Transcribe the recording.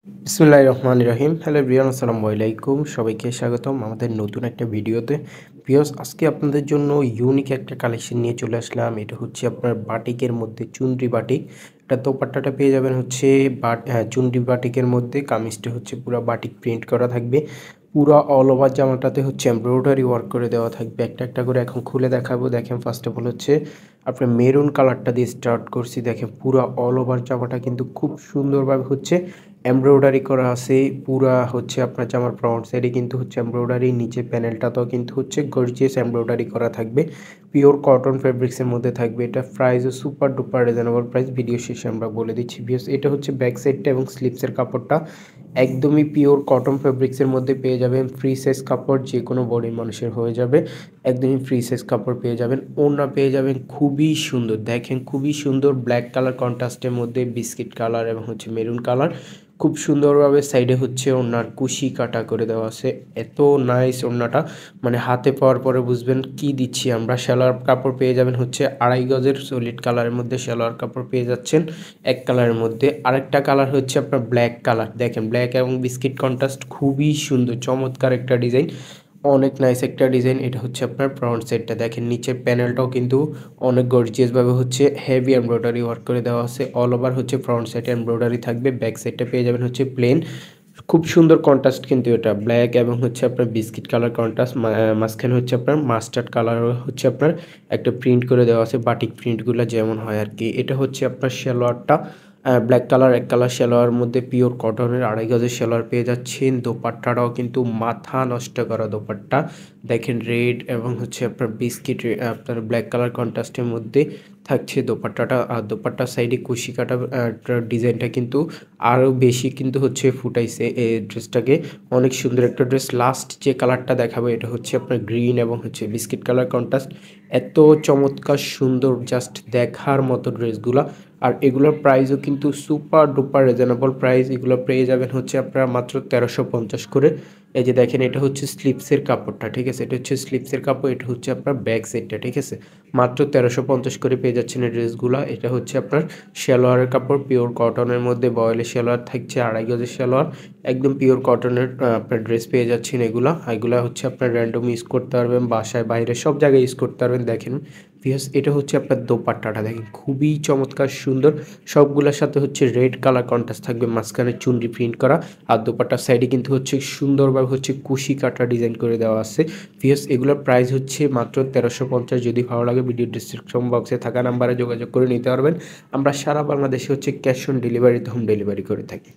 বিসমিল্লাহির রহমানির রহিম। Hello everyone, আসসালামু আলাইকুম। সবাইকে স্বাগতম আমাদের নতুন একটা ভিডিওতে। ভিউয়ার্স, আজকে আপনাদের জন্য ইউনিক একটা কালেকশন নিয়ে চলে আসলাম। এটা হচ্ছে আপনার বাটিকের মধ্যে চুনরি বাটিক। এটা দোপাট্টাটা পেয়ে যাবেন হচ্ছে চুনরি বাটিকের মধ্যে। কামিজটা হচ্ছে পুরা বাটিক প্রিন্ট করা থাকবে। পুরা অল ওভার জামাটাতে হচ্ছে এমব্রয়ডারি ওয়ার্ক করে দেওয়া থাকবে। একটা একটা করে এখন খুলে দেখাবো। দেখেন, ফার্স্ট অফ অল হচ্ছে আপনার মেরুন কালারটা দিয়ে স্টার্ট করছি। দেখেন পুরা অল ওভার জামাটা কিন্তু খুব সুন্দরভাবে হচ্ছে এমব্রয়ডারি করা আছে। পুরা হচ্ছে আপনার জামার ফ্রন্ট সাইডে কিন্তু হচ্ছে এমব্রয়ডারি, নিচে প্যানেলটাতেও কিন্তু হচ্ছে গর্জিয়াস এমব্রয়ডারি করা থাকবে। পিওর কটন ফেব্রিক্সের মধ্যে থাকবে। এটা প্রাইসও super duper reasonable price. Video শেষে আমরা বলে দিচ্ছি ভিউয়ার্স। এটা হচ্ছে ব্যাক সাইডটা এবং স্লিপসের কাপড়টা একদমই পিওর কটন ফেব্রিক্সের মধ্যে পেয়ে যাবেন। ফ্রি সাইজ কাপড়, যে কোনো বডির মানুষের হয়ে যাবে। একদমই ফ্রি সাইজ কাপড় পেয়ে যাবেন। ওড়না পেয়ে যাবেন খুবই সুন্দর। দেখেন খুবই সুন্দর ব্ল্যাক কালার কন্ট্রাস্টের মধ্যে বিস্কিট কালার এবং হচ্ছে মেরুন কালার। খুব সুন্দরভাবে সাইডে হচ্ছে ওড়নার কুশি কাটা করে দেওয়া আছে। এত নাইস ওড়নাটা, মানে হাতে পাওয়ার পরে বুঝবেন কি দিচ্ছি আমরা। সালোয়ার কাপড় পেয়ে যাবেন হচ্ছে 2.5 গজের সলিড কালারের মধ্যে সালোয়ার কাপড় পেয়ে যাচ্ছেন এক কালারের মধ্যে। আরেকটা কালার হচ্ছে আপনার ব্ল্যাক কালার। দেখেন ব্ল্যাক এবং বিস্কিট কন্ট্রাস্ট, খুবই সুন্দর চমৎকার একটা ডিজাইন, অনেক নাইস একটা ডিজাইন। এটা হচ্ছে আপনার ফ্রন্ট সাইডটা। দেখেন নিচের প্যানেলটাও কিন্তু অনেক গর্জিয়াসভাবে হচ্ছে হেভি এমব্রয়ডারি ওয়ার্ক করে দেওয়া আছে। অল ওভার হচ্ছে ফ্রন্ট সাইডে এমব্রয়ডারি থাকবে। ব্যাক সাইডটা পেয়ে যাবেন হচ্ছে প্লেন। খুব সুন্দর কন্ট্রাস্ট কিন্তু এটা ব্ল্যাক এবং হচ্ছে আপনার বিস্কিট কালার কন্ট্রাস্ট। মাঝখানে হচ্ছে আপনার মাস্টার্ড কালার হচ্ছে আপনার একটা প্রিন্ট করে দেওয়া আছে, বাটিক প্রিন্টগুলো যেমন হয় আর কি। এটা হচ্ছে আপনার সালোয়ারটা ব্ল্যাক কালার, এক কালার সালোয়ার মধ্যে পিওর কটনের 2.5 গজের সালোয়ার পেয়ে যাচ্ছেন। দোপাট্টাটাও কিন্তু মাথা নষ্ট করা দোপাট্টা। দেখেন রেড এবং হচ্ছে আপনার বিস্কিট আপনার ব্ল্যাক কালার কন্ট্রাস্টের মধ্যে থাকছে দোপাট্টাটা। আর দোপাট্টার সাইডে কুশি কাটা ডিজাইনটা কিন্তু আরও বেশি কিন্তু হচ্ছে ফুটাইছে এই ড্রেসটাকে। অনেক সুন্দর একটা ড্রেস। লাস্ট যে কালারটা দেখাবো এটা হচ্ছে আপনার গ্রিন এবং হচ্ছে বিস্কিট কালার কন্ট্রাস্ট। এত চমৎকার সুন্দর, জাস্ট দেখার মতো ড্রেসগুলা। আর এগুলোর প্রাইসও কিন্তু সুপার ডুপার রিজনেবল প্রাইস। এগুলো পেয়ে যাবেন হচ্ছে আপনারা মাত্র 1350 করে। এই যে দেখেন, এটা হচ্ছে স্লিপসের কাপড়টা, ঠিক আছে। এটা হচ্ছে স্লিপসের কাপড়, এটা হচ্ছে আপনার ব্যাক সাইডটা, ঠিক আছে। মাত্র 1350 করে পেয়ে যাচ্ছেন এই ড্রেসগুলো। এটা হচ্ছে আপনার সালোয়ারের কাপড়, পিওর কটনের মধ্যে বয়েলের সালোয়ার থাকছে, 2.5 গজের সালোয়ার, একদম পিওর কটনের আপনার ড্রেস পেয়ে যাচ্ছেন। এগুলা হচ্ছে আপনার র্যান্ডম ইউজ করতে পারবেন, বাসায় বাইরে সব জায়গায় ইউজ করতে পারবেন। দেখেন ভিউয়ার্স, এটা হচ্ছে আপনার দোপাট্টাটা। দেখেন খুবই চমৎকার সুন্দর। সবগুলোর সাথে হচ্ছে রেড কালার কন্ট্রাস্ট থাকবে, মাঝখানে চুনরি প্রিন্ট করা। আর দোপাট্টার সাইডে কিন্তু হচ্ছে সুন্দরভাবে হচ্ছে কুশি কাটা ডিজাইন করে দেওয়া আছে। ভিউয়ার্স, এগুলোর প্রাইস হচ্ছে মাত্র 1350। যদি ভালো লাগে ভিডিও ডিসক্রিপশন বক্সে থাকা নাম্বারে যোগাযোগ করে নিতে পারবেন। আমরা সারা বাংলাদেশে হচ্ছে ক্যাশ অন ডেলিভারিতে হোম ডেলিভারি করে থাকি।